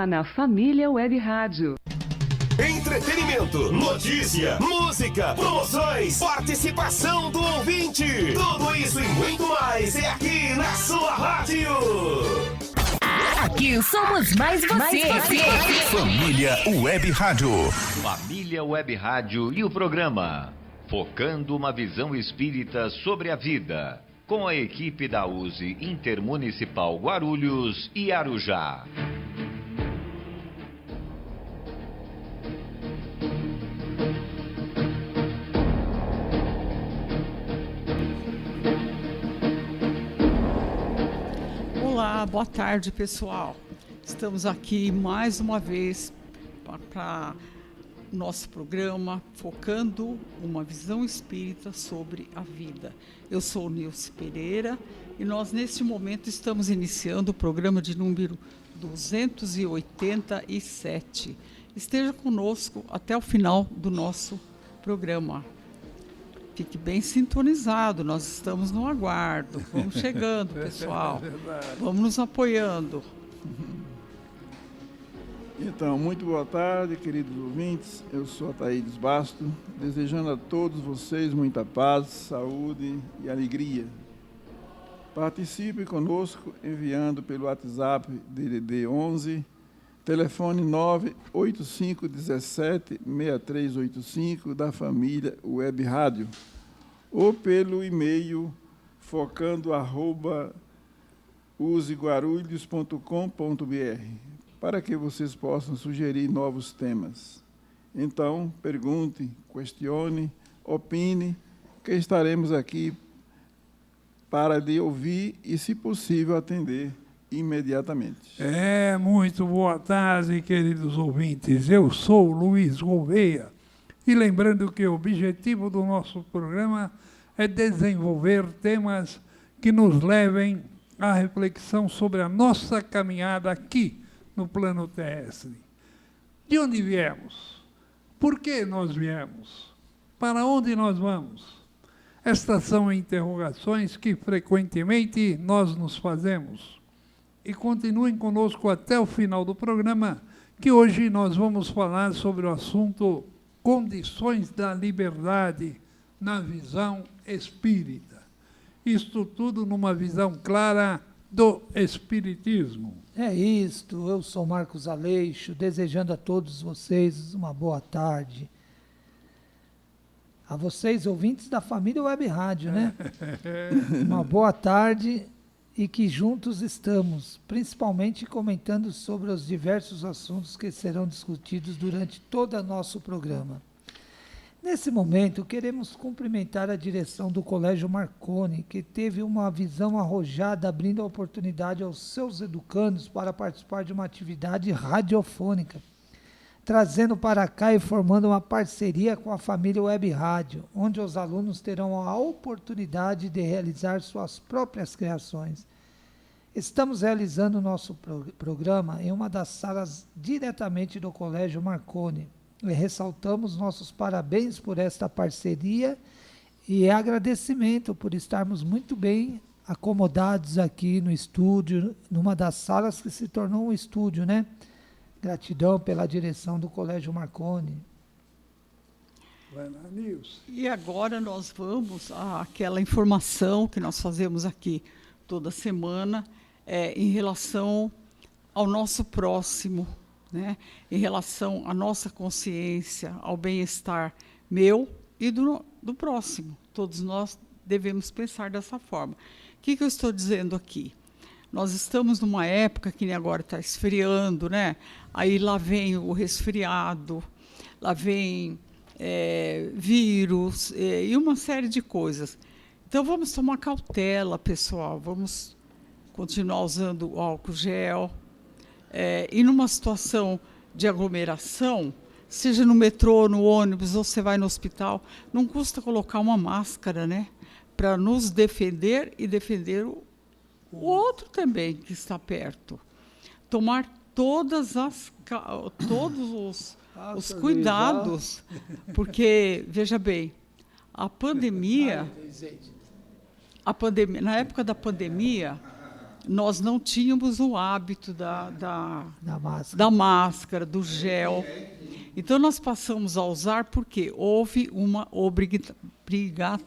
Na Família Web Rádio. Entretenimento, notícia, música, promoções, participação do ouvinte. Tudo isso e muito mais é aqui na sua rádio. Aqui somos mais você. Família Web Rádio. Família Web Rádio e o programa Focando uma Visão Espírita sobre a Vida, com a equipe da USE Intermunicipal Guarulhos e Arujá. Olá, boa tarde, pessoal. Estamos aqui mais uma vez para o nosso programa Focando uma Visão Espírita sobre a Vida. Eu sou Nilce Pereira e nós, neste momento, estamos iniciando o programa de número 287. Esteja conosco até o final do nosso programa. Fique bem sintonizado, nós estamos no aguardo. Vamos chegando, pessoal. Vamos nos apoiando. Então, muito boa tarde, queridos ouvintes. Eu sou Ataídes Basto, desejando a todos vocês muita paz, saúde e alegria. Participe conosco enviando pelo WhatsApp DDD 11, telefone 985176385 da família Web Rádio, ou pelo e-mail focando@useguarulhos.com.br, para que vocês possam sugerir novos temas. Então, pergunte, questione, opine, que estaremos aqui para lhe ouvir e, se possível, atender imediatamente. Muito boa tarde, queridos ouvintes. Eu sou Luiz Gouveia. E lembrando que o objetivo do nosso programa é desenvolver temas que nos levem à reflexão sobre a nossa caminhada aqui no plano terrestre. De onde viemos? Por que nós viemos? Para onde nós vamos? Estas são interrogações que frequentemente nós nos fazemos. E continuem conosco até o final do programa, que hoje nós vamos falar sobre o assunto condições da liberdade na visão espírita. Isto tudo numa visão clara do espiritismo. É isto, eu sou Marcos Aleixo, desejando a todos vocês uma boa tarde. A vocês, ouvintes da família Web Rádio, né? Uma boa tarde e que juntos estamos, principalmente comentando sobre os diversos assuntos que serão discutidos durante todo o nosso programa. Nesse momento, queremos cumprimentar a direção do Colégio Marconi, que teve uma visão arrojada, abrindo a oportunidade aos seus educandos para participar de uma atividade radiofônica, trazendo para cá e formando uma parceria com a família Web Rádio, onde os alunos terão a oportunidade de realizar suas próprias criações. Estamos realizando o nosso programa em uma das salas diretamente do Colégio Marconi. E ressaltamos nossos parabéns por esta parceria e agradecimento por estarmos muito bem acomodados aqui no estúdio, numa das salas que se tornou um estúdio, né? Gratidão pela direção do Colégio Marconi. E agora nós vamos àquela informação que nós fazemos aqui toda semana em relação ao nosso próximo, né? Em relação à nossa consciência, ao bem-estar meu e do próximo. Todos nós devemos pensar dessa forma. O que eu estou dizendo aqui? Nós estamos numa época que nem agora está esfriando, né? Aí lá vem o resfriado, lá vem vírus e uma série de coisas. Então vamos tomar cautela, pessoal. Vamos continuar usando o álcool gel. E numa situação de aglomeração, seja no metrô, no ônibus, ou você vai no hospital, não custa colocar uma máscara, né? Para nos defender e defender o outro também que está perto. Tomar todos os cuidados, porque, veja bem, a pandemia, na época da pandemia, nós não tínhamos o hábito da máscara, do gel. Então, nós passamos a usar porque houve uma obrigatoriedade.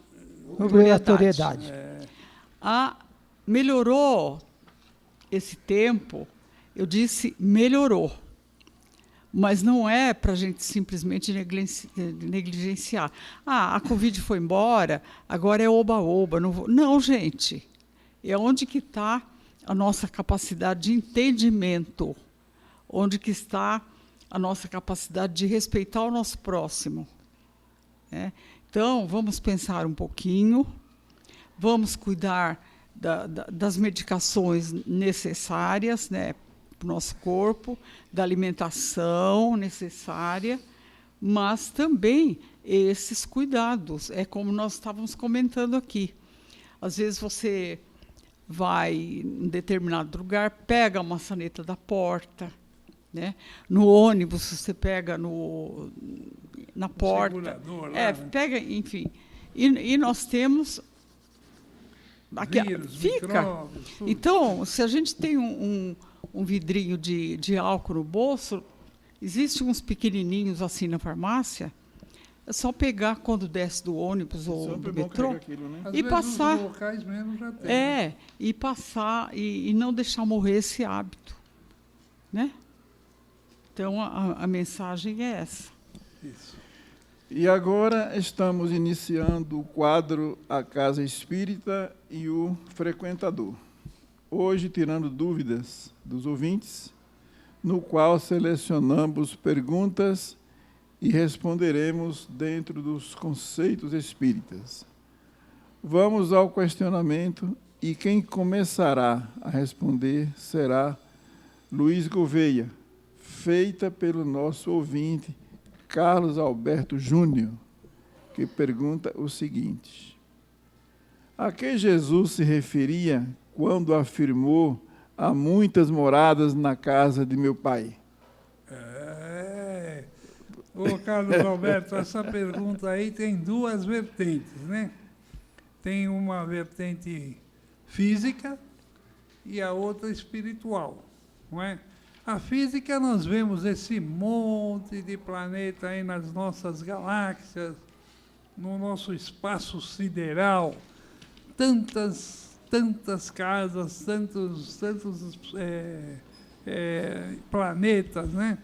Melhorou esse tempo, eu disse melhorou. Mas não é para a gente simplesmente negligenciar. A Covid foi embora, agora é oba-oba. Não, gente. É onde que está a nossa capacidade de entendimento, onde que está a nossa capacidade de respeitar o nosso próximo. Né? Então, vamos pensar um pouquinho, vamos cuidar das medicações necessárias, né, para o nosso corpo, da alimentação necessária, mas também esses cuidados. É como nós estávamos comentando aqui. Às vezes você vai em determinado lugar, pega a maçaneta da porta, né? No ônibus você pega na porta, pega, enfim. E nós temos aqui, vírus, fica. Então, se a gente tem um vidrinho de álcool no bolso, existem uns pequenininhos assim na farmácia. É só pegar quando desce do ônibus ou do metrô aquilo, né? Às e vezes passar. Os locais mesmo já tem. E passar e não deixar morrer esse hábito, né? Então a mensagem é essa. Isso. E agora estamos iniciando o quadro A Casa Espírita e o Frequentador. Hoje, tirando dúvidas dos ouvintes, no qual selecionamos perguntas e responderemos dentro dos conceitos espíritas. Vamos ao questionamento e quem começará a responder será Luiz Gouveia, feita pelo nosso ouvinte Carlos Alberto Júnior, que pergunta o seguinte: a que Jesus se referia quando afirmou há muitas moradas na casa de meu pai? Ô, Carlos Alberto, essa pergunta aí tem duas vertentes, né? Tem uma vertente física e a outra espiritual, não é? A física, nós vemos esse monte de planeta aí nas nossas galáxias, no nosso espaço sideral, tantas casas, tantos planetas, né?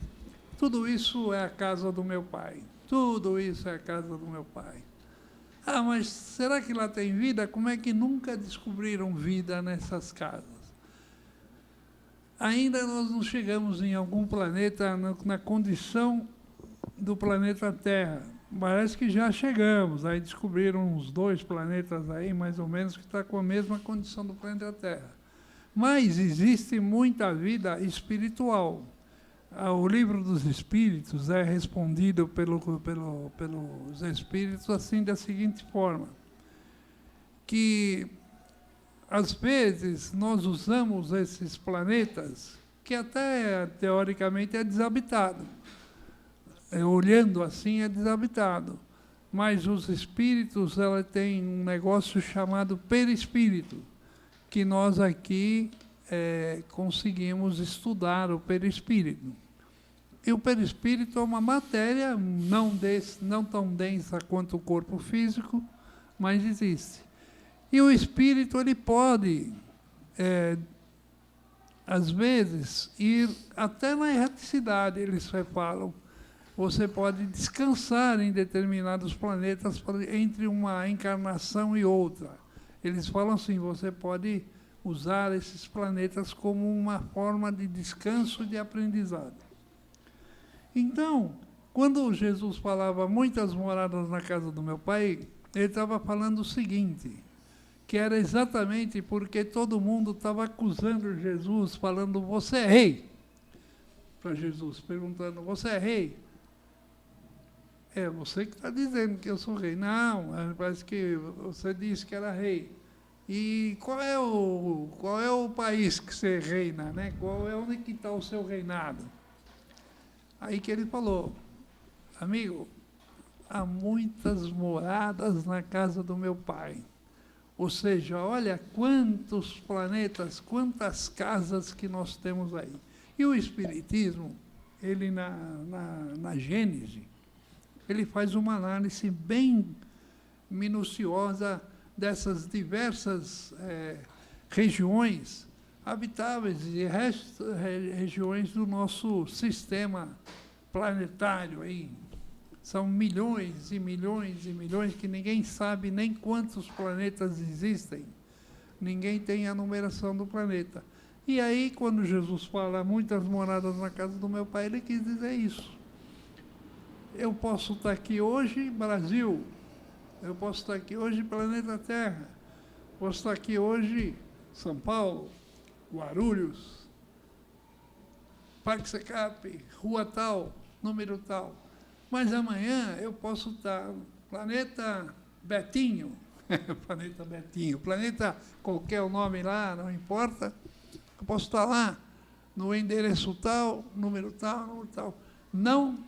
Tudo isso é a casa do meu pai. Tudo isso é a casa do meu pai. Ah, mas será que lá tem vida? Como é que nunca descobriram vida nessas casas? Ainda nós não chegamos em algum planeta na condição do planeta Terra. Parece que já chegamos. Aí descobriram uns 2 planetas aí, mais ou menos, que está com a mesma condição do planeta Terra. Mas existe muita vida espiritual. O livro dos Espíritos é respondido pelos Espíritos assim, da seguinte forma, que, às vezes, nós usamos esses planetas, que até, teoricamente, é desabitado. Olhando assim, é desabitado. Mas os Espíritos, ela tem um negócio chamado perispírito, que nós aqui conseguimos estudar o perispírito. E o perispírito é uma matéria não tão densa quanto o corpo físico, mas existe. E o espírito, ele pode, às vezes, ir até na erraticidade, eles falam. Você pode descansar em determinados planetas entre uma encarnação e outra. Eles falam assim, você pode usar esses planetas como uma forma de descanso e de aprendizado. Então, quando Jesus falava muitas moradas na casa do meu pai, ele estava falando o seguinte, que era exatamente porque todo mundo estava acusando Jesus, falando, você é rei? Para Jesus, perguntando, você é rei? É você que está dizendo que eu sou rei. Não, parece que você disse que era rei. E qual é o país que você reina, né? Onde que está o seu reinado? Aí que ele falou, amigo, há muitas moradas na casa do meu pai. Ou seja, olha quantos planetas, quantas casas que nós temos aí. E o Espiritismo, ele na Gênese, ele faz uma análise bem minuciosa dessas diversas regiões habitáveis e regiões do nosso sistema planetário aí. São milhões e milhões e milhões que ninguém sabe nem quantos planetas existem. Ninguém tem a numeração do planeta. E aí, quando Jesus fala muitas moradas na casa do meu Pai, ele quis dizer isso. Eu posso estar aqui hoje, Brasil. Eu posso estar aqui hoje, planeta Terra. Posso estar aqui hoje, São Paulo, Guarulhos, Parque Secap, rua tal, número tal. Mas amanhã eu posso estar no planeta Betinho, planeta Betinho, planeta qualquer o nome lá, não importa. Eu posso estar lá no endereço tal, número tal. Não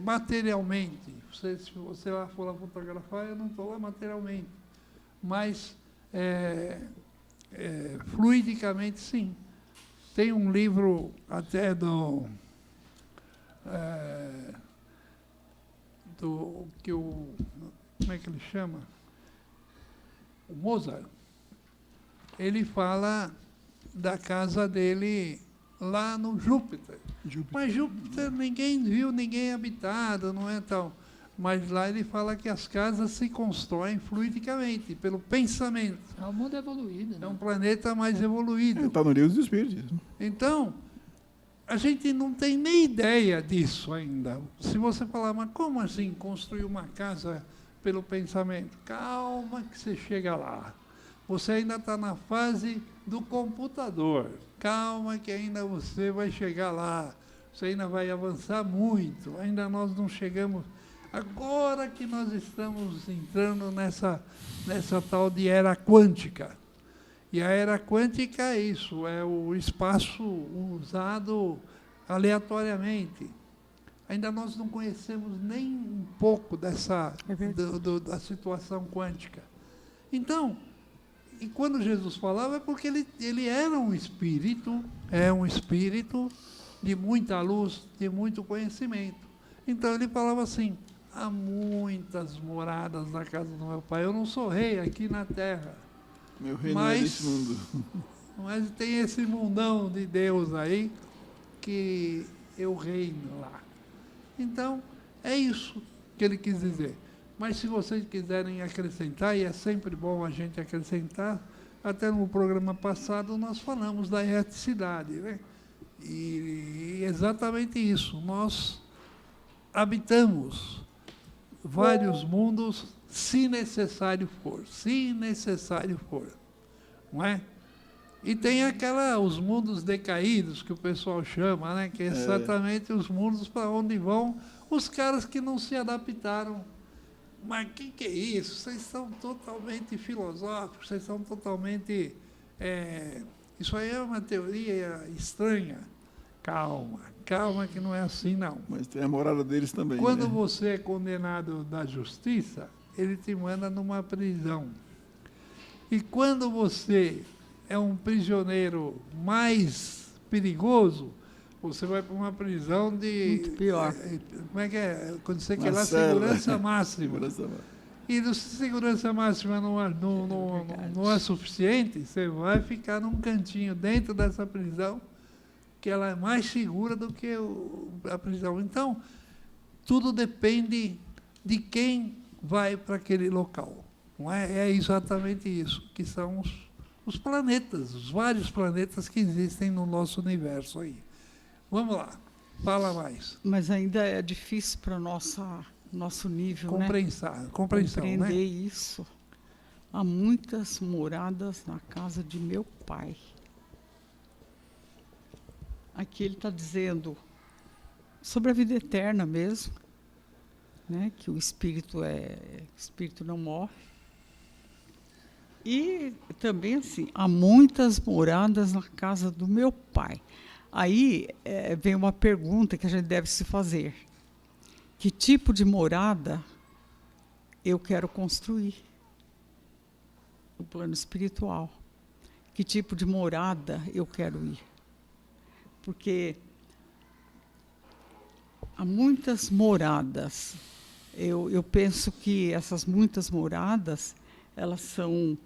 materialmente. Se você lá for lá fotografar, eu não estou lá materialmente. Mas fluidicamente, sim. Tem um livro até como é que ele chama? O Mozart. Ele fala da casa dele lá no Júpiter. Mas Júpiter ninguém viu, ninguém habitado, não é tal. Mas lá ele fala que as casas se constroem fluidicamente, pelo pensamento. É um mundo evoluído, né? É um planeta mais evoluído. Está no livro dos Espíritos. Então, a gente não tem nem ideia disso ainda. Se você falar, mas como assim construir uma casa pelo pensamento? Calma que você chega lá. Você ainda está na fase do computador. Calma que ainda você vai chegar lá. Você ainda vai avançar muito. Ainda nós não chegamos... Agora que nós estamos entrando nessa tal de era quântica. E a era quântica é isso, é o espaço usado aleatoriamente. Ainda nós não conhecemos nem um pouco da situação quântica. Então, e quando Jesus falava é porque ele era um espírito de muita luz, de muito conhecimento. Então ele falava assim, há muitas moradas na casa do meu Pai. Eu não sou rei aqui na terra. Meu reino não é desse mundo. Mas tem esse mundão de Deus aí que eu reino lá. Então, é isso que ele quis dizer. Mas se vocês quiserem acrescentar, e é sempre bom a gente acrescentar, até no programa passado nós falamos da erraticidade, né? E exatamente isso. Nós habitamos vários mundos, se necessário for, não é? E tem os mundos decaídos, que o pessoal chama, né? Que é exatamente os mundos para onde vão os caras que não se adaptaram. Mas o que é isso? Vocês são totalmente filosóficos, vocês são totalmente... isso aí é uma teoria estranha. Calma que não é assim, não. Mas tem a morada deles também. Quando você é condenado da justiça, ele te manda numa prisão. E quando você é um prisioneiro mais perigoso, você vai para uma prisão de... Muito pior. Como é que é? Quando você quer lá, segurança máxima. E se segurança máxima não é suficiente, você vai ficar num cantinho dentro dessa prisão, que ela é mais segura do que a prisão. Então, tudo depende de quem vai para aquele local. Não é? É exatamente isso, que são os planetas, os vários planetas que existem no nosso universo aí. Vamos lá, fala mais. Mas ainda é difícil para o nosso nível, compreensão, compreender, né? isso. Há muitas moradas na casa de meu Pai. Aqui ele está dizendo sobre a vida eterna mesmo, né? Que o espírito não morre. E também assim, há muitas moradas na casa do meu Pai. Aí vem uma pergunta que a gente deve se fazer. Que tipo de morada eu quero construir? o plano espiritual. Que tipo de morada eu quero ir? Porque há muitas moradas. Eu penso que essas muitas moradas, elas são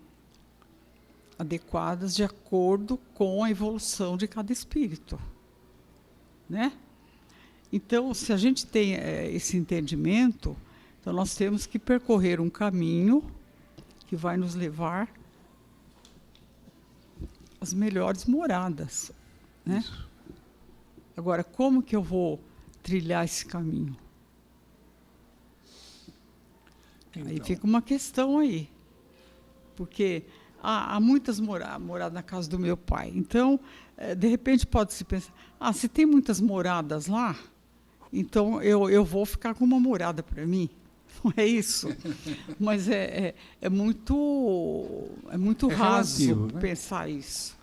adequadas de acordo com a evolução de cada espírito, né? Então, se a gente tem esse entendimento, então nós temos que percorrer um caminho que vai nos levar às melhores moradas, né? Isso. Agora, como que eu vou trilhar esse caminho? Aí Então. fica uma questão aí, porque há muitas moradas na casa do meu pai. Então, de repente, pode-se pensar, se tem muitas moradas lá, então eu vou ficar com uma morada para mim. Não é isso? Mas é muito raso, relativo, né? pensar isso.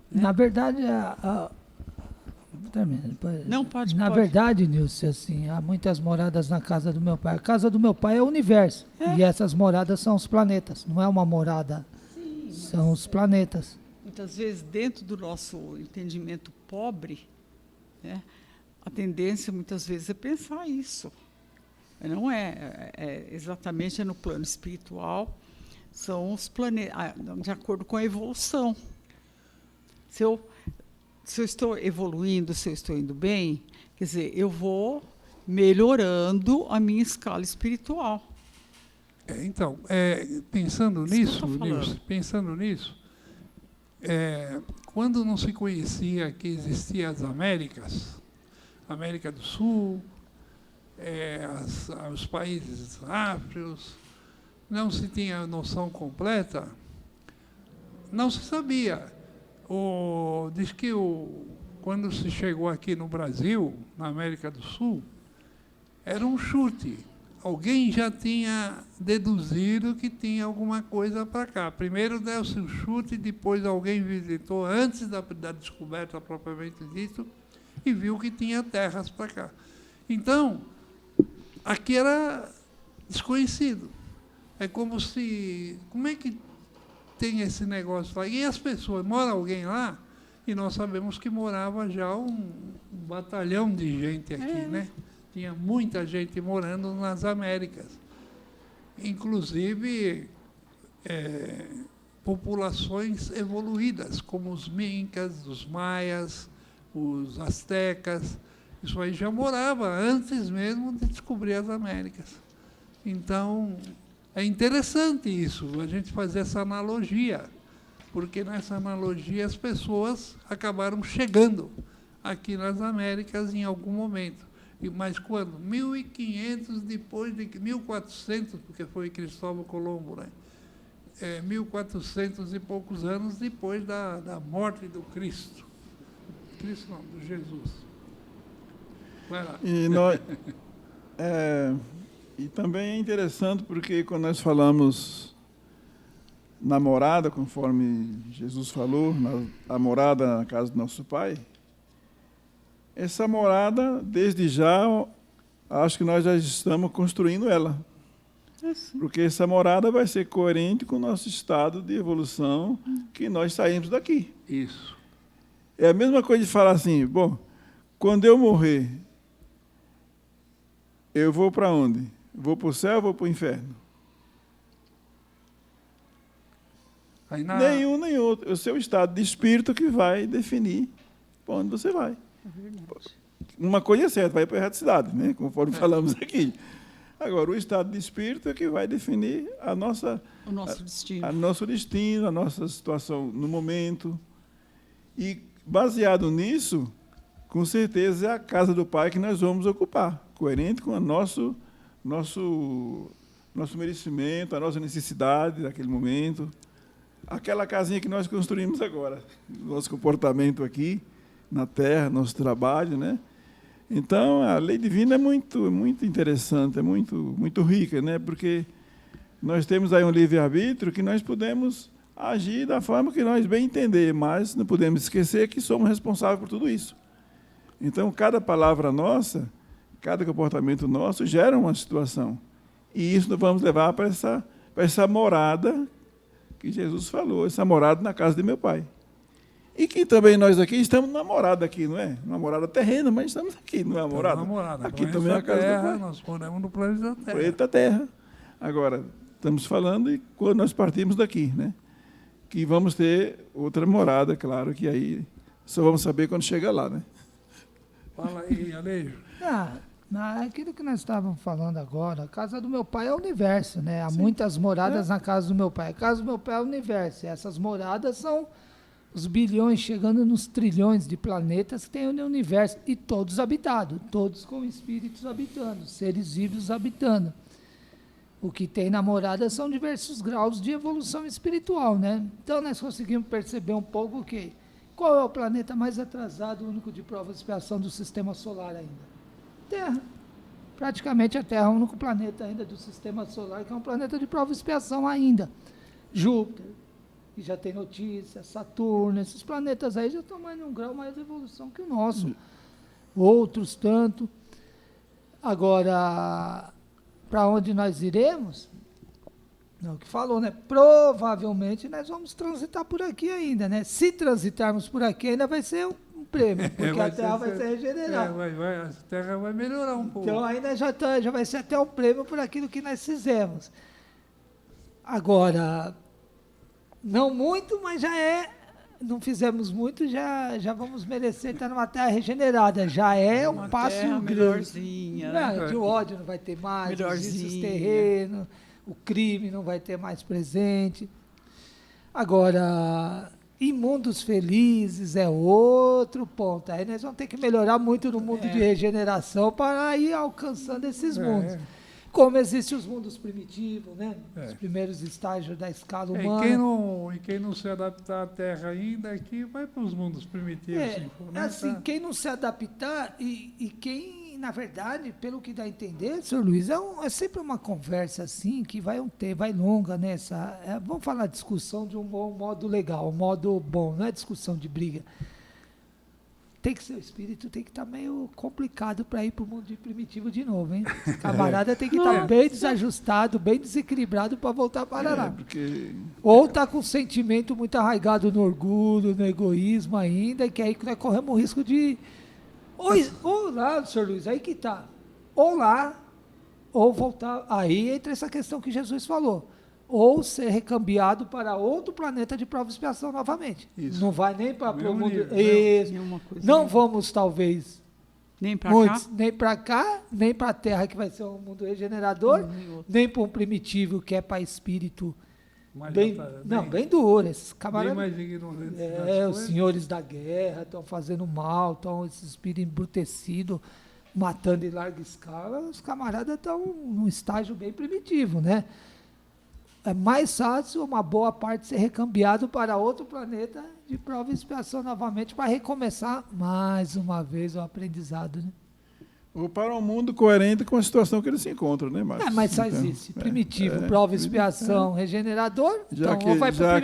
Na verdade, Não, pode. verdade, Nilce, assim, há muitas moradas na casa do meu pai. A casa do meu pai é o universo. E essas moradas são os planetas. Não é uma morada, são os planetas. Muitas vezes, dentro do nosso entendimento pobre, né, a tendência, muitas vezes, é pensar isso. Não exatamente no plano espiritual, são os planetas, de acordo com a evolução. Se eu estou evoluindo, se eu estou indo bem, quer dizer, eu vou melhorando a minha escala espiritual. Então, pensando Isso que eu nisso, tô falando. Nilce, pensando nisso, quando não se conhecia que existiam as Américas, América do Sul, os países áfricos, não se tinha a noção completa, não se sabia. Diz que quando se chegou aqui no Brasil, na América do Sul, era um chute. Alguém já tinha deduzido que tinha alguma coisa para cá. Primeiro deu-se o chute, depois alguém visitou, antes da descoberta propriamente dito, e viu que tinha terras para cá. Então, aqui era desconhecido. É como é que tem esse negócio lá? E as pessoas, mora alguém lá, e nós sabemos que morava já um batalhão de gente aqui, né? Tinha muita gente morando nas Américas. Inclusive, populações evoluídas, como os Mincas, os Maias, os Aztecas. Isso aí já morava antes mesmo de descobrir as Américas. Então, é interessante isso, a gente fazer essa analogia, porque nessa analogia as pessoas acabaram chegando aqui nas Américas em algum momento. Mas quando? 1500 depois de 1400, porque foi Cristóvão Colombo, né? 1400 e poucos anos depois da morte do Cristo. Cristo não, do Jesus. Vai lá. E também é interessante porque quando nós falamos na morada, conforme Jesus falou, a morada na casa do nosso Pai, essa morada, desde já, acho que nós já estamos construindo ela. Porque essa morada vai ser coerente com o nosso estado de evolução que nós saímos daqui. Isso. É a mesma coisa de falar assim, bom, quando eu morrer, eu vou para onde? Vou para o céu ou vou para o inferno? Nenhum nem outro. É o seu estado de espírito que vai definir para onde você vai. Uma coisa é certa, vai para a erradicidade, né? Conforme falamos aqui. Agora, o estado de espírito é que vai definir o nosso destino, a nossa situação no momento. E, baseado nisso, com certeza é a casa do Pai que nós vamos ocupar, coerente com o nosso merecimento, a nossa necessidade daquele momento. Aquela casinha que nós construímos agora, nosso comportamento aqui na Terra, nosso trabalho, né? Então, a lei divina é muito interessante, é muito rica, né? Porque nós temos aí um livre-arbítrio que nós podemos agir da forma que nós bem entender, mas não podemos esquecer que somos responsáveis por tudo isso. Então, cada palavra nossa, cada comportamento nosso gera uma situação. E isso nós vamos levar para para essa morada que Jesus falou, essa morada na casa de meu Pai. E que também nós aqui estamos na morada aqui, não é? Uma morada terrena, mas estamos aqui, não é uma morada? Aqui também é a casa do Pai. Nós moramos no planeta Terra. Planeta Terra. Agora, estamos falando e quando nós partimos daqui, né? Que vamos ter outra morada, claro, que aí só vamos saber quando chegar lá, né? Fala aí, Aleixo. Aquilo que nós estávamos falando agora, a casa do meu pai é o universo, né? Há muitas moradas na casa do meu pai. A casa do meu pai é o universo. E essas moradas são os bilhões, chegando nos trilhões de planetas que tem no universo. E todos habitados, todos com espíritos habitando, seres vivos habitando. O que tem na morada são diversos graus de evolução espiritual, né? Então nós conseguimos perceber um pouco que qual é o planeta mais atrasado, único de prova e expiação do sistema solar ainda? Terra. Praticamente a Terra é o único planeta ainda do sistema solar que é um planeta de prova e expiação ainda. Júpiter, que já tem notícia, Saturno, esses planetas aí já estão mais num grau mais de evolução que o nosso. Outros tanto. Agora, para onde nós iremos? É o que falou, né? Provavelmente nós vamos transitar por aqui ainda, né? Se transitarmos por aqui ainda vai ser um prêmio, porque a Terra vai ser regenerada. A Terra vai melhorar um pouco. Então ainda já vai ser até um prêmio por aquilo que nós fizemos. Agora, não muito, mas já é, não fizemos muito, já vamos merecer estar numa Terra regenerada. Já é um passo grande. Melhorzinha, né? O ódio não vai ter mais, os vícios terrenos, o crime não vai ter mais presente. Agora, em mundos felizes é outro ponto. Aí nós vamos ter que melhorar muito no mundo de regeneração para ir alcançando esses mundos. Como existem os mundos primitivos, né? Os primeiros estágios da escala humana. E quem não se adaptar à Terra ainda aqui vai para os mundos primitivos. Quem não se adaptar e quem, na verdade, pelo que dá a entender, senhor Luiz, é sempre uma conversa assim que vai longa nessa. Vamos falar discussão de um modo legal, um modo bom, não é discussão de briga. Tem que ser o espírito, tem que estar meio complicado para ir para o mundo de primitivo de novo, hein? Esse camarada tem que estar bem desajustado, bem desequilibrado para voltar para lá. Ou está com um sentimento muito arraigado no orgulho, no egoísmo ainda, que aí nós corremos o risco de... Ou lá, senhor Luiz, aí que está. Ou lá, ou voltar... Aí entra essa questão que Jesus falou. Ou ser recambiado para outro planeta de prova e expiação novamente. Isso. Não vai nem para o mundo... Não vamos, talvez, nem para cá, nem para cá, nem para a Terra, que vai ser um mundo regenerador, nem para um primitivo, que é para espírito bem duro. Esses camaradas, bem mais ignorantes. Os senhores da guerra estão fazendo mal, estão esse espírito embrutecido, matando em larga escala. Os camaradas estão num estágio bem primitivo, né? É mais fácil uma boa parte ser recambiado para outro planeta de prova e expiação novamente para recomeçar mais uma vez o aprendizado, né? Ou para um mundo coerente com a situação que ele se encontra, né, Márcio? Mas só existe. Primitivo, prova e expiação, regenerador. Já que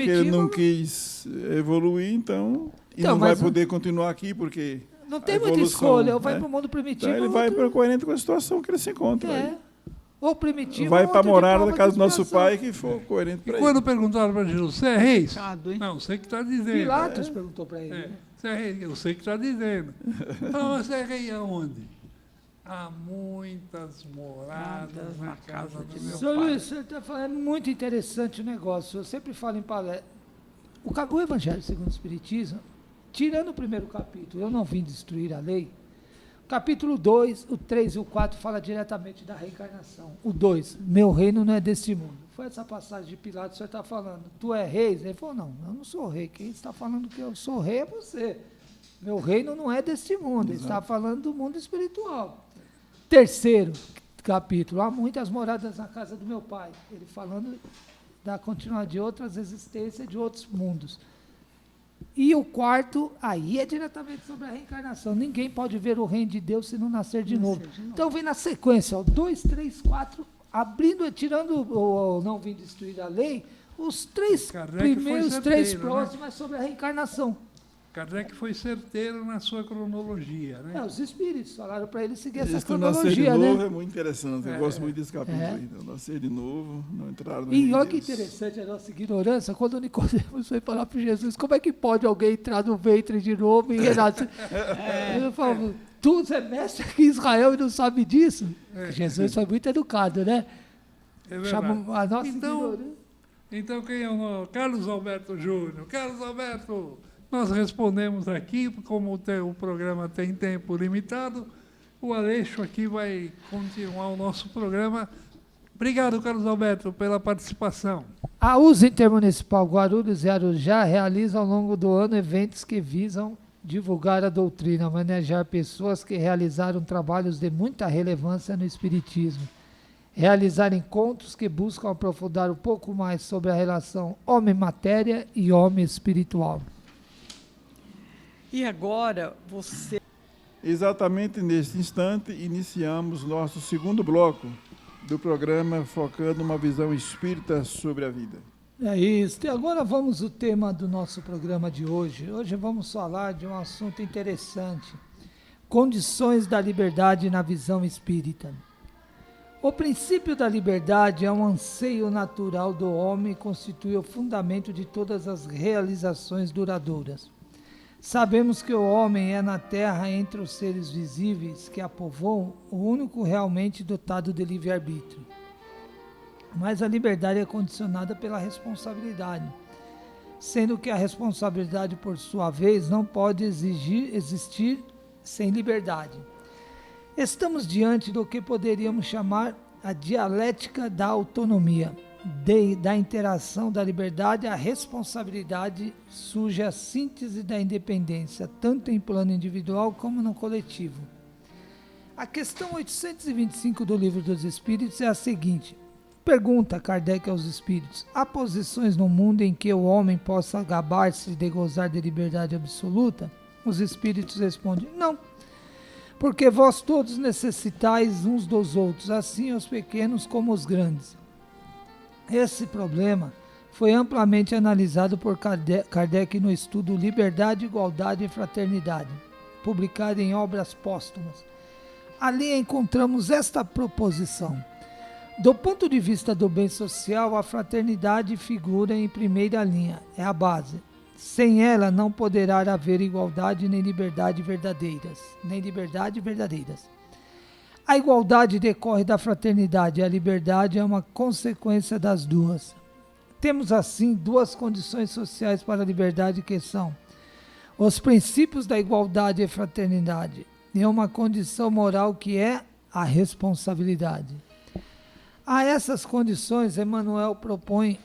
ele não quis evoluir, então não vai poder continuar aqui, porque não tem muita escolha. Ou vai para o mundo primitivo. Então ele vai para coerente com a situação que ele se encontra. Ou primitivo. Vai para morar na casa do nosso pai que for coerente para ele. Quando perguntaram para Jesus, você é rei? Não, você que está dizendo. Pilatos perguntou para ele. Você é rei? Eu sei que está dizendo. Não, você é rei aonde? Há muitas moradas na casa do meu pai. Senhor Luiz, você está falando muito interessante o negócio. Eu sempre falo em palestra. O Evangelho segundo o Espiritismo, tirando o primeiro capítulo, eu não vim destruir a lei. Capítulo 2, o 3 e o 4 fala diretamente da reencarnação. O 2, meu reino não é deste mundo. Foi essa passagem de Pilatos que o senhor está falando. Tu é rei? Ele falou, não, eu não sou rei. Quem está falando que eu sou rei é você. Meu reino não é deste mundo. Ele está falando do mundo espiritual. Terceiro capítulo, há muitas moradas na casa do meu pai. Ele falando da continuidade de outras existências, de outros mundos. E o quarto, aí é diretamente sobre a reencarnação. Ninguém pode ver o reino de Deus se não nascer de novo. Então vem na sequência, 2, 3, 4, abrindo, tirando o não vim destruir a lei, os três primeiros, três próximos é sobre a reencarnação. Kardec foi certeiro na sua cronologia, né? Os espíritos falaram para ele seguir essa Esse do Nascer de cronologia, né? Novo é muito interessante. Eu gosto muito desse capítulo aí. Do Nascer de Novo, não entraram no E reino olha de que Deus. interessante a nossa ignorância, quando o Nicodemos foi falar para Jesus, como é que pode alguém entrar no ventre de novo e renascer? Ele falou, tu é mestre aqui em Israel e não sabe disso? Jesus foi muito educado, né? É verdade. Chamou a nossa Então, ignorância. então, quem é o nome? Carlos Alberto Júnior. Carlos Alberto, nós respondemos aqui, como o programa tem tempo limitado, o Aleixo aqui vai continuar o nosso programa. Obrigado, Carlos Alberto, pela participação. A USA Intermunicipal Guarulhos e Arujá realiza ao longo do ano eventos que visam divulgar a doutrina, homenagear pessoas que realizaram trabalhos de muita relevância no Espiritismo, realizar encontros que buscam aprofundar um pouco mais sobre a relação homem-matéria e homem-espiritual. E agora você... Exatamente neste instante, iniciamos nosso segundo bloco do programa focando uma visão espírita sobre a vida. É isso. E agora vamos ao tema do nosso programa de hoje. Hoje vamos falar de um assunto interessante. Condições da liberdade na visão espírita. O princípio da liberdade é um anseio natural do homem e constitui o fundamento de todas as realizações duradouras. Sabemos que o homem é na Terra, entre os seres visíveis que a povoam, o único realmente dotado de livre-arbítrio. Mas a liberdade é condicionada pela responsabilidade, sendo que a responsabilidade, por sua vez, não pode existir sem liberdade. Estamos diante do que poderíamos chamar a dialética da autonomia. Da interação da liberdade à responsabilidade surge a síntese da independência, tanto em plano individual como no coletivo. A questão 825 do Livro dos Espíritos é a seguinte. Pergunta Kardec aos espíritos: há posições no mundo em que o homem possa gabar-se de gozar de liberdade absoluta? Os espíritos respondem: não, porque vós todos necessitais uns dos outros, assim os pequenos como os grandes. Esse problema foi amplamente analisado por Kardec no estudo Liberdade, Igualdade e Fraternidade, publicado em obras póstumas. Ali encontramos esta proposição. Do ponto de vista do bem social, a fraternidade figura em primeira linha, é a base. Sem ela não poderá haver igualdade nem liberdade verdadeiras. A igualdade decorre da fraternidade e a liberdade é uma consequência das duas. Temos, assim, duas condições sociais para a liberdade que são os princípios da igualdade e fraternidade e uma condição moral que é a responsabilidade. A essas condições, Emmanuel propõe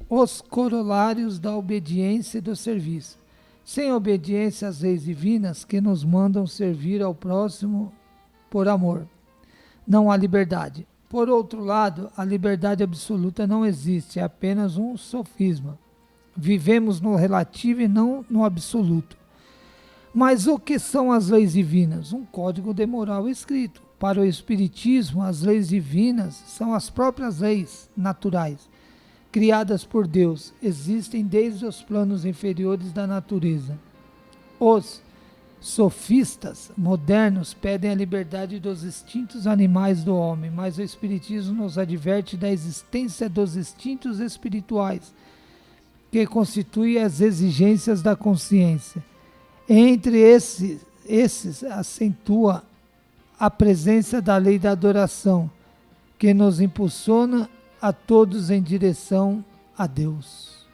os corolários da obediência e do serviço. Sem obediência às leis divinas que nos mandam servir ao próximo por amor, não há liberdade. Por outro lado, a liberdade absoluta não existe, é apenas um sofisma. Vivemos no relativo e não no absoluto. Mas o que são as leis divinas? Um código de moral escrito. Para o Espiritismo, as leis divinas são as próprias leis naturais, criadas por Deus, existem desde os planos inferiores da natureza. Os sofistas modernos pedem a liberdade dos instintos animais do homem, mas o Espiritismo nos adverte da existência dos instintos espirituais, que constituem as exigências da consciência. Entre esses acentua a presença da lei da adoração, que nos impulsiona a todos em direção a Deus.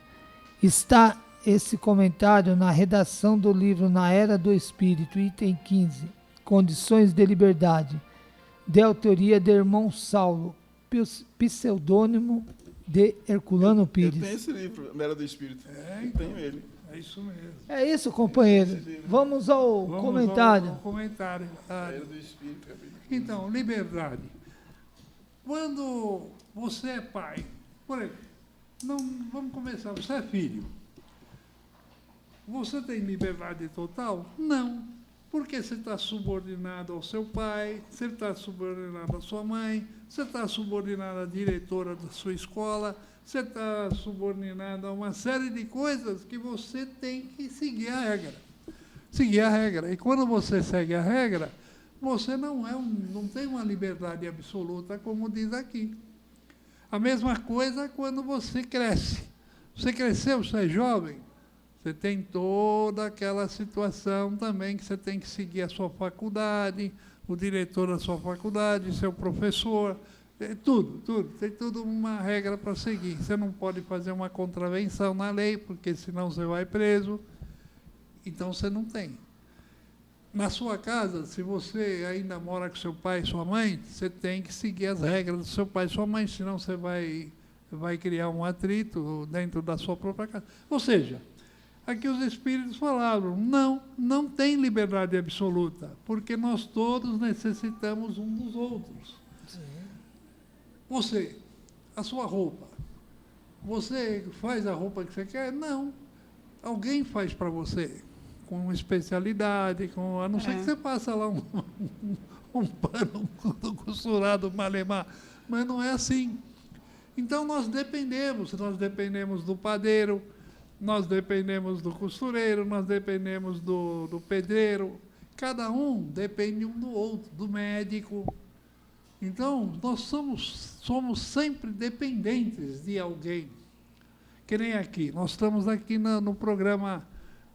Está esse comentário na redação do livro Na Era do Espírito, item 15, Condições de Liberdade, de autoria de irmão Saulo, pseudônimo de Herculano Pires. Eu tenho esse livro, Na Era do Espírito. Eu tenho ele. É isso mesmo. É isso, companheiro. Vamos ao comentário. Ao comentário. Na Era do Espírito, capítulo 15. Então, liberdade. Quando você é pai, por exemplo, vamos começar, você é filho. Você tem liberdade total? Não. Porque você está subordinado ao seu pai, você está subordinado à sua mãe, você está subordinado à diretora da sua escola, você está subordinado a uma série de coisas que você tem que seguir a regra. Seguir a regra. E quando você segue a regra, você não tem uma liberdade absoluta, como diz aqui. A mesma coisa quando você cresce. Você cresceu, você é jovem, você tem toda aquela situação também que você tem que seguir a sua faculdade, o diretor da sua faculdade, seu professor, tem tudo uma regra para seguir. Você não pode fazer uma contravenção na lei, porque senão você vai preso. Então, você não tem. Na sua casa, se você ainda mora com seu pai e sua mãe, você tem que seguir as regras do seu pai e sua mãe, senão você vai criar um atrito dentro da sua própria casa. Ou seja, aqui os espíritos falaram, não tem liberdade absoluta, porque nós todos necessitamos um dos outros. Sim. Você, a sua roupa, você faz a roupa que você quer? Não. Alguém faz para você, com especialidade, a não ser que você passa lá um pano costurado, malemar, mas não é assim. Então, nós dependemos do padeiro, nós dependemos do costureiro, nós dependemos do pedreiro, cada um depende um do outro, do médico. Então, nós somos sempre dependentes de alguém. Que nem aqui, nós estamos aqui no programa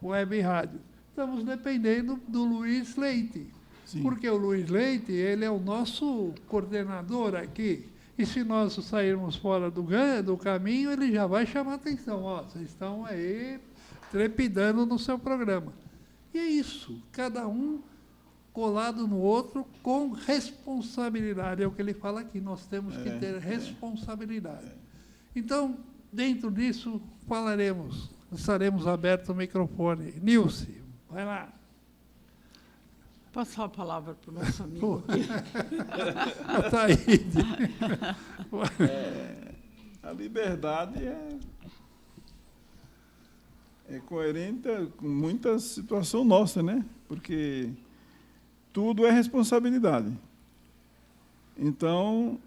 Web Rádio, estamos dependendo do Luiz Leite, Sim. Porque o Luiz Leite, ele é o nosso coordenador aqui, e se nós sairmos fora do caminho, ele já vai chamar a atenção, vocês estão aí trepidando no seu programa. E é isso, cada um colado no outro com responsabilidade, é o que ele fala aqui, nós temos que ter responsabilidade. Então, dentro disso, estaremos abertos o microfone. Nilce, vai lá. Passar a palavra para o nosso amigo aqui. A liberdade é coerente com muita situação nossa, né? Porque tudo é responsabilidade. Então,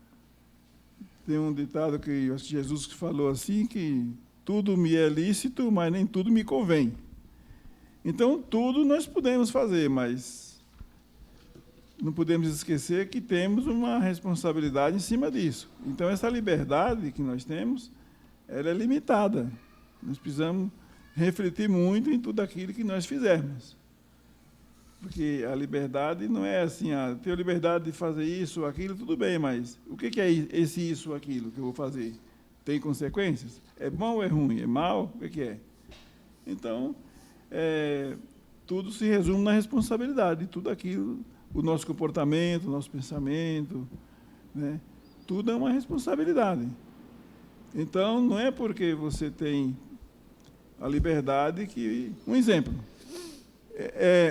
tem um ditado que Jesus falou assim, que tudo me é lícito, mas nem tudo me convém. Então, tudo nós podemos fazer, mas não podemos esquecer que temos uma responsabilidade em cima disso. Então, essa liberdade que nós temos, ela é limitada. Nós precisamos refletir muito em tudo aquilo que nós fizermos. Porque a liberdade não é assim, tenho liberdade de fazer isso ou aquilo, tudo bem, mas o que é esse isso ou aquilo que eu vou fazer? Tem consequências? É bom ou é ruim? É mal? O que é? Então, tudo se resume na responsabilidade, tudo aquilo, o nosso comportamento, o nosso pensamento, né? Tudo é uma responsabilidade. Então, não é porque você tem a liberdade que... Um exemplo,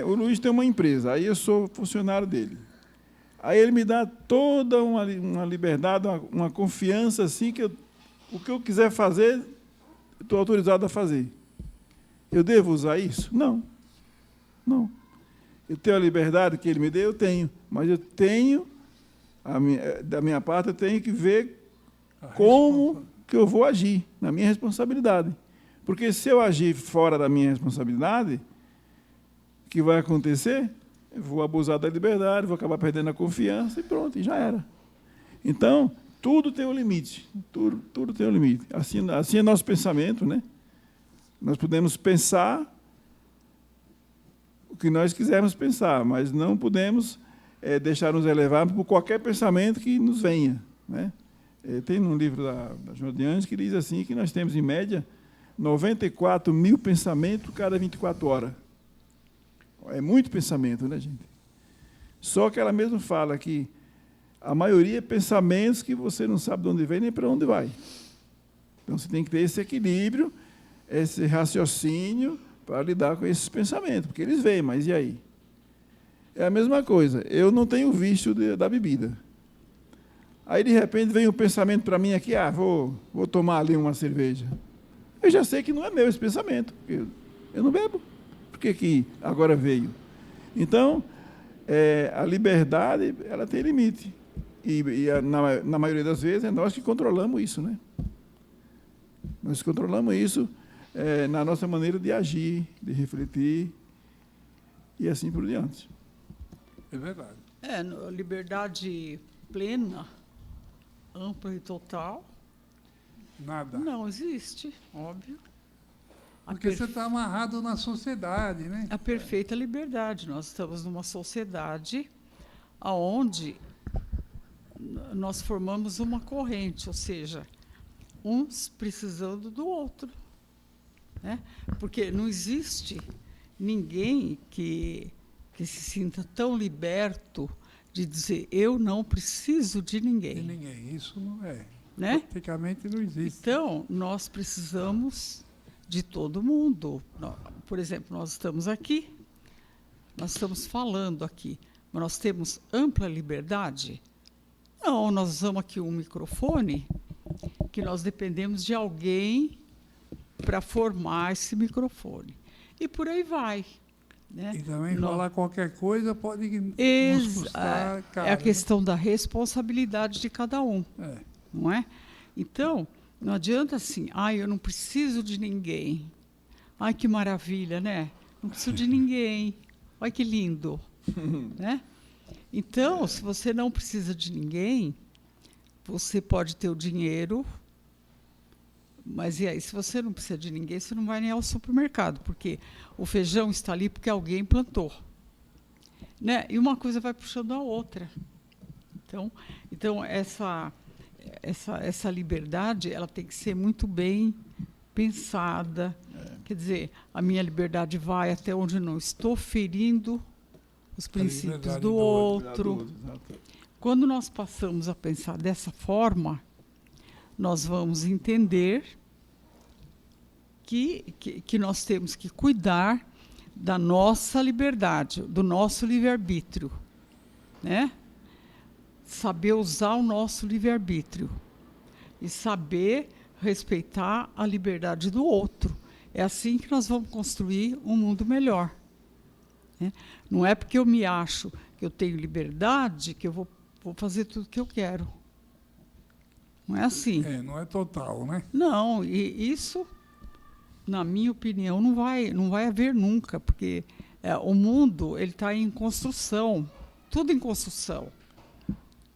o Luiz tem uma empresa, aí eu sou funcionário dele. Aí ele me dá toda uma liberdade, uma confiança, assim, que o que eu quiser fazer, estou autorizado a fazer. Eu devo usar isso? Não. Não. Eu tenho a liberdade que ele me deu? Eu tenho. Mas eu tenho, da minha parte, eu tenho que ver como que eu vou agir, na minha responsabilidade. Porque se eu agir fora da minha responsabilidade, o que vai acontecer? Eu vou abusar da liberdade, vou acabar perdendo a confiança e pronto, e já era. Então, tudo tem um limite. Tudo tem um limite. Assim é nosso pensamento, né? Nós podemos pensar o que nós quisermos pensar, mas não podemos deixar nos levar por qualquer pensamento que nos venha, né? Tem um livro da Joana de Anjos que diz assim, que nós temos, em média, 94 mil pensamentos cada 24 horas. É muito pensamento, né, gente? Só que ela mesma fala que a maioria é pensamentos que você não sabe de onde vem nem para onde vai. Então, você tem que ter esse equilíbrio, esse raciocínio para lidar com esses pensamentos, porque eles vêm, mas e aí? É a mesma coisa, eu não tenho vício da bebida. Aí, de repente, vem um pensamento para mim aqui, vou tomar ali uma cerveja. Eu já sei que não é meu esse pensamento, eu não bebo. Por que agora veio? Então, a liberdade, ela tem limite. E na maioria das vezes, é nós que controlamos isso, né? Nós controlamos isso na nossa maneira de agir, de refletir e assim por diante. É verdade. Liberdade plena, ampla e total, Nada. não existe, óbvio. Porque você está amarrado na sociedade, né? A perfeita liberdade. Nós estamos numa sociedade onde nós formamos uma corrente, ou seja, uns precisando do outro, né? Porque não existe ninguém que se sinta tão liberto de dizer eu não preciso de ninguém. De ninguém. Isso não é. Né? Praticamente não existe. Então, nós precisamos de todo mundo. Por exemplo, nós estamos aqui, nós estamos falando aqui, mas nós temos ampla liberdade? Não, nós usamos aqui um microfone que nós dependemos de alguém para formar esse microfone. E por aí vai. Né? E também falar qualquer coisa pode nos custar caro. É a questão da responsabilidade de cada um. Não é? Então, não adianta assim, eu não preciso de ninguém. Ai, que maravilha, né? Não preciso de ninguém. Olha que lindo. Né? Então, se você não precisa de ninguém, você pode ter o dinheiro, mas e aí, se você não precisa de ninguém, você não vai nem ao supermercado, porque o feijão está ali porque alguém plantou. Né? E uma coisa vai puxando a outra. Então essa liberdade, ela tem que ser muito bem pensada. Quer dizer, a minha liberdade vai até onde eu não estou ferindo os princípios do outro. Quando nós passamos a pensar dessa forma, nós vamos entender que nós temos que cuidar da nossa liberdade, do nosso livre-arbítrio, né? Saber usar o nosso livre-arbítrio e saber respeitar a liberdade do outro. É assim que nós vamos construir um mundo melhor. Né? Não é porque eu me acho que eu tenho liberdade que eu vou fazer tudo o que eu quero. Não é assim. Não é total, né? Não, e isso, na minha opinião, não vai haver nunca, porque o mundo está em construção, tudo em construção.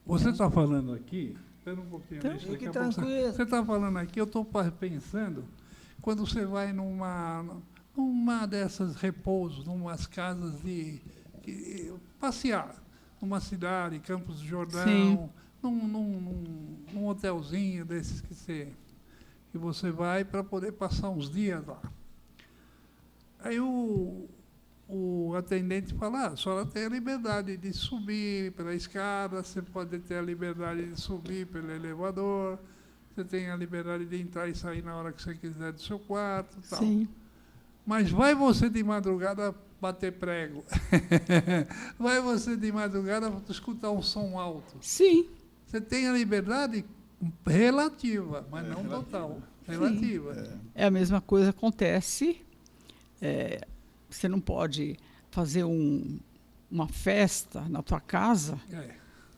Você está falando aqui, espera um pouquinho, Fique tranquilo. Você está falando aqui, eu estou pensando, quando você vai numa dessas repousos, numas casas de passear, numa cidade, Campos do Jordão, num hotelzinho desses que você vai para poder passar uns dias lá. Aí o atendente fala, a senhora tem a liberdade de subir pela escada, você pode ter a liberdade de subir pelo elevador, você tem a liberdade de entrar e sair na hora que você quiser do seu quarto, tal. Sim. Mas vai você de madrugada bater prego? Vai você de madrugada escutar um som alto? Sim. Você tem a liberdade relativa, mas não total. Relativa. A mesma coisa acontece. Você não pode fazer uma festa na tua casa,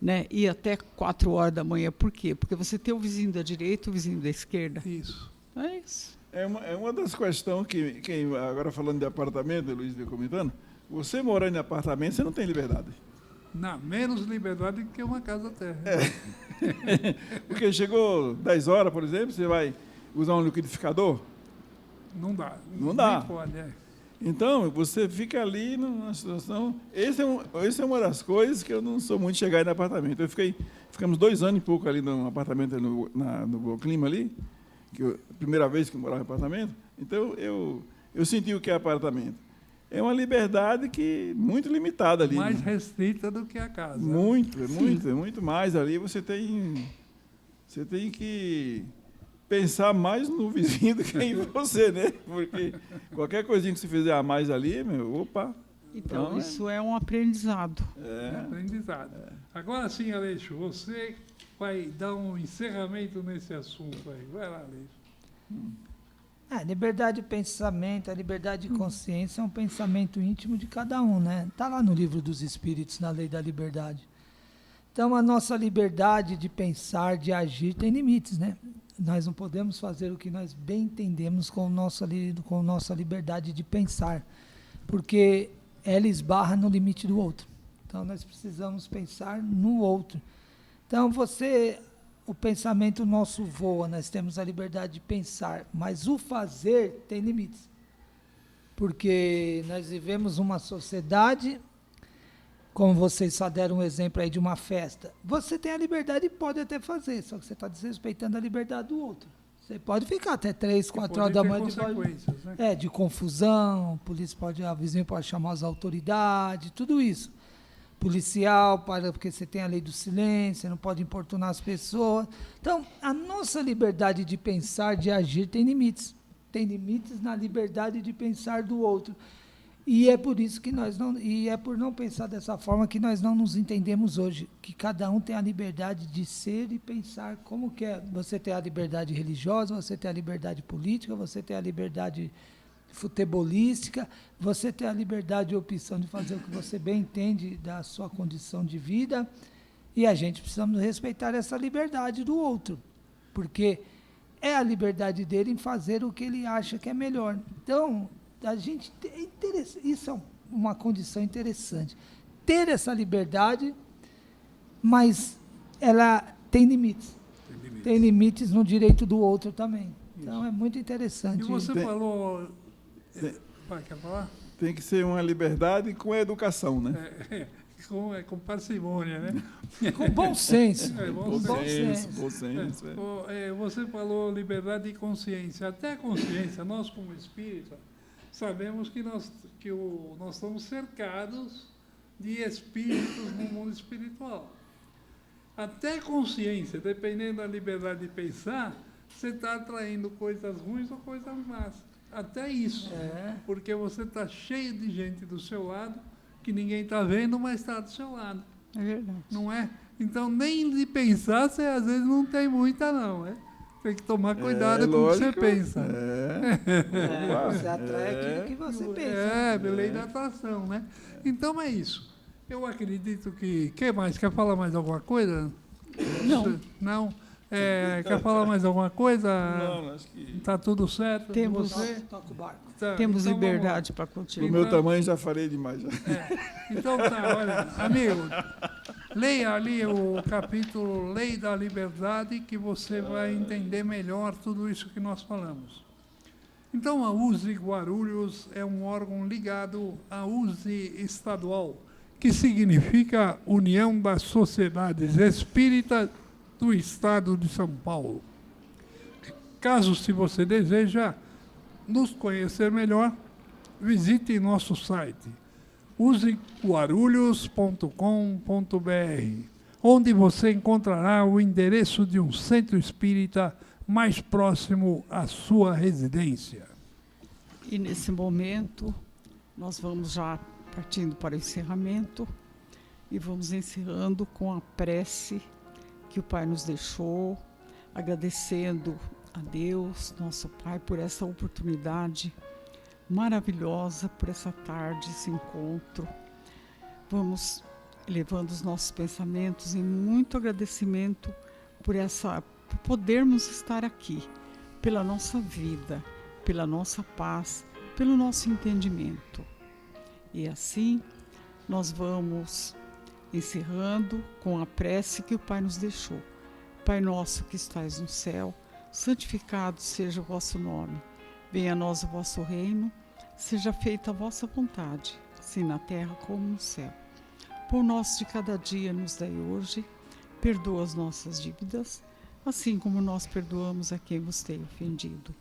né, ir até 4 horas da manhã. Por quê? Porque você tem o vizinho da direita e o vizinho da esquerda. Isso. É isso. É uma das questões que agora falando de apartamento, o Luiz veio comentando, você morando em apartamento, você não tem liberdade. Não, menos liberdade do que uma casa terra. Porque chegou 10 horas, por exemplo, você vai usar um liquidificador? Não dá. Não dá. Nem pode, Então, você fica ali numa situação... Essa é uma das coisas que eu não sou muito chegado em apartamento. Ficamos 2 anos e pouco ali no apartamento, no Bom Clima ali, primeira vez que eu morava em apartamento. Então, eu senti o que é apartamento. É uma liberdade muito limitada ali. Mais restrita do que a casa. Muito mais. Ali você tem que pensar mais no vizinho do que em você, né? Porque qualquer coisinha que você fizer a mais ali, opa. Então, isso é um aprendizado. É um aprendizado. Agora sim, Aleixo, você vai dar um encerramento nesse assunto aí. Vai lá, Aleixo. A liberdade de pensamento, a liberdade de consciência é um pensamento íntimo de cada um, né? Está lá no Livro dos Espíritos, na Lei da Liberdade. Então, a nossa liberdade de pensar, de agir, tem limites, né? Nós não podemos fazer o que nós bem entendemos com nossa liberdade de pensar, porque ela esbarra no limite do outro. Então, nós precisamos pensar no outro. Então, o pensamento nosso voa, nós temos a liberdade de pensar, mas o fazer tem limites. Porque nós vivemos uma sociedade, como vocês só deram um exemplo aí de uma festa, você tem a liberdade e pode até fazer, só que você está desrespeitando a liberdade do outro. Você pode ficar até 3, 4 horas da manhã de confusão, o vizinho pode chamar as autoridades, tudo isso. Policial, porque você tem a lei do silêncio, você não pode importunar as pessoas. Então, a nossa liberdade de pensar, de agir, tem limites. Tem limites na liberdade de pensar do outro. E é por isso que por não pensar dessa forma que nós não nos entendemos hoje, que cada um tem a liberdade de ser e pensar como quer. Você tem a liberdade religiosa, você tem a liberdade política, você tem a liberdade futebolística, você tem a liberdade e opção de fazer o que você bem entende da sua condição de vida, e a gente precisa respeitar essa liberdade do outro, porque é a liberdade dele em fazer o que ele acha que é melhor. Então, isso é uma condição interessante. Ter essa liberdade, mas ela tem limites. Tem limites no direito do outro também. Então, é muito interessante. E você falou... Quer falar? Tem que ser uma liberdade com educação, né? Com parcimônia, né? Com bom senso. Bom senso. Você falou liberdade e consciência. Até consciência, nós como espírita, sabemos que nós estamos cercados de espíritos no mundo espiritual. Até consciência, dependendo da liberdade de pensar, você está atraindo coisas ruins ou coisas más. Até isso. Porque você está cheio de gente do seu lado, que ninguém está vendo, mas está do seu lado. É verdade. Não é? Então, nem de pensar, você às vezes não tem muita, não. Tem que tomar cuidado com o que você pensa. Você atrai aquilo que você pensa. Lei da atração, né? Então, é isso. Eu acredito que... Quem mais? Quer falar mais alguma coisa? Não. Não? Quer falar mais alguma coisa? Não, acho que... Está tudo certo? Temos, toca o barco. Temos então, liberdade para continuar. Do meu tamanho já falei demais. Já. Então tá, olha, amigo, leia ali o capítulo Lei da Liberdade, que você vai entender melhor tudo isso que nós falamos. Então, a USE Guarulhos é um órgão ligado à USE estadual, que significa União das Sociedades Espíritas do Estado de São Paulo. Caso, se você deseja nos conhecer melhor, visite nosso site useguarulhos.com.br, onde você encontrará o endereço de um centro espírita mais próximo à sua residência. E nesse momento, nós vamos já partindo para o encerramento e vamos encerrando com a prece que o Pai nos deixou, agradecendo a Deus, nosso Pai, por essa oportunidade maravilhosa, por essa tarde, esse encontro. Vamos elevando os nossos pensamentos em muito agradecimento por podermos estar aqui, pela nossa vida, pela nossa paz, pelo nosso entendimento. E assim, nós vamos encerrando com a prece que o Pai nos deixou. Pai nosso que estais no céu, santificado seja o vosso nome. Venha a nós o vosso reino, seja feita a vossa vontade, assim na terra como no céu. Pão nosso de cada dia nos dai hoje, perdoa as nossas dívidas, assim como nós perdoamos a quem vos tem ofendido.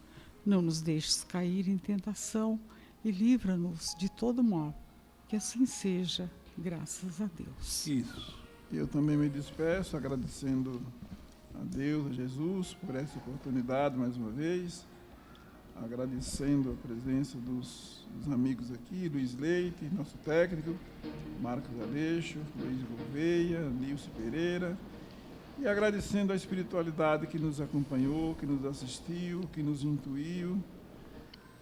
Não nos deixes cair em tentação e livra-nos de todo mal. Que assim seja, graças a Deus. Isso. Eu também me despeço agradecendo a Deus, a Jesus, por essa oportunidade mais uma vez, agradecendo a presença dos amigos aqui, Luiz Leite, nosso técnico, Marcos Aleixo, Luiz Gouveia, Nilce Pereira, e agradecendo a espiritualidade que nos acompanhou, que nos assistiu, que nos intuiu,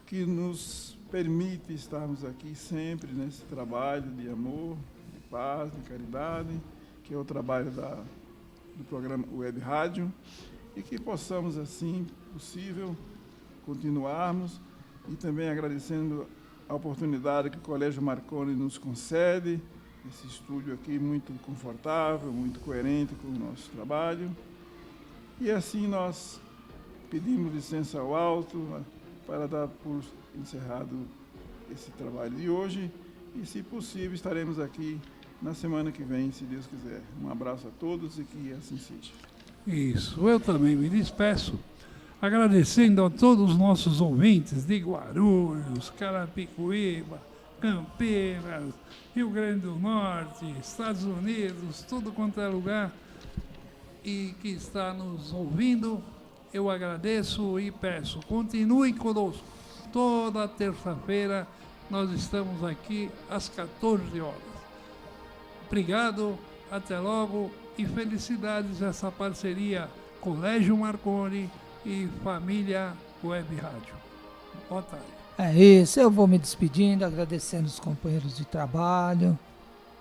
que nos permite estarmos aqui sempre nesse trabalho de amor, de paz, de caridade, que é o trabalho do programa Web Rádio, e que possamos, assim possível, continuarmos, e também agradecendo a oportunidade que o Colégio Marconi nos concede, esse estúdio aqui muito confortável, muito coerente com o nosso trabalho. E assim nós pedimos licença ao alto para dar por encerrado esse trabalho de hoje, e, se possível, estaremos aqui na semana que vem, se Deus quiser. Um abraço a todos e que assim seja. Isso, eu também me despeço, agradecendo a todos os nossos ouvintes de Guarulhos, Carapicuíba, Campeiras, Rio Grande do Norte, Estados Unidos, tudo quanto é lugar e que está nos ouvindo. Eu agradeço e peço, continuem conosco. Toda terça-feira nós estamos aqui às 14 horas. Obrigado, até logo e felicidades essa parceria Colégio Marconi e Família Web Rádio. Boa tarde. É isso, eu vou me despedindo, agradecendo os companheiros de trabalho,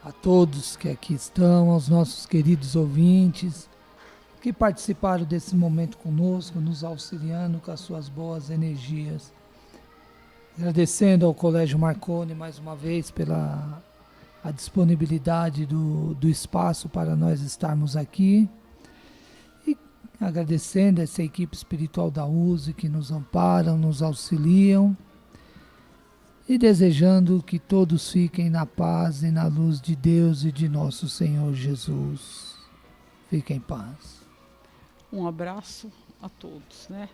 a todos que aqui estão, aos nossos queridos ouvintes que participaram desse momento conosco, nos auxiliando com as suas boas energias. Agradecendo ao Colégio Marconi mais uma vez pela a disponibilidade do espaço para nós estarmos aqui. E agradecendo essa equipe espiritual da USE que nos amparam, nos auxiliam. E desejando que todos fiquem na paz e na luz de Deus e de nosso Senhor Jesus. Fiquem em paz. Um abraço a todos, né?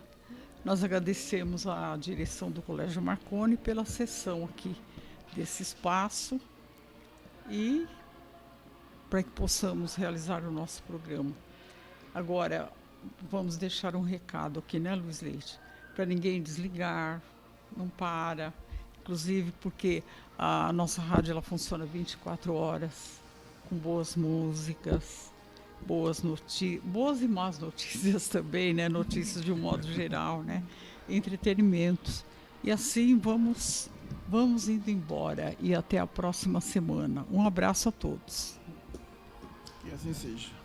Nós agradecemos à direção do Colégio Marconi pela cessão aqui desse espaço e para que possamos realizar o nosso programa. Agora, vamos deixar um recado aqui, né, Luiz Leite? Para ninguém desligar, não para, inclusive porque a nossa rádio ela funciona 24 horas, com boas músicas, boas e más notícias também, né? Notícias de um modo geral, né? Entretenimentos. E assim vamos indo embora e até a próxima semana. Um abraço a todos. Que assim seja.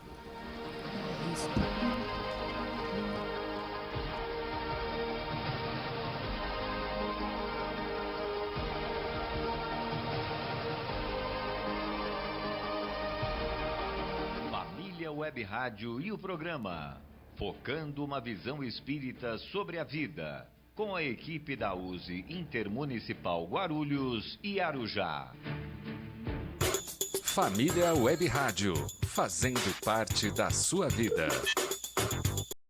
Web Rádio e o programa Focando uma Visão Espírita sobre a Vida, com a equipe da USE Intermunicipal Guarulhos e Arujá. Família Web Rádio, fazendo parte da sua vida.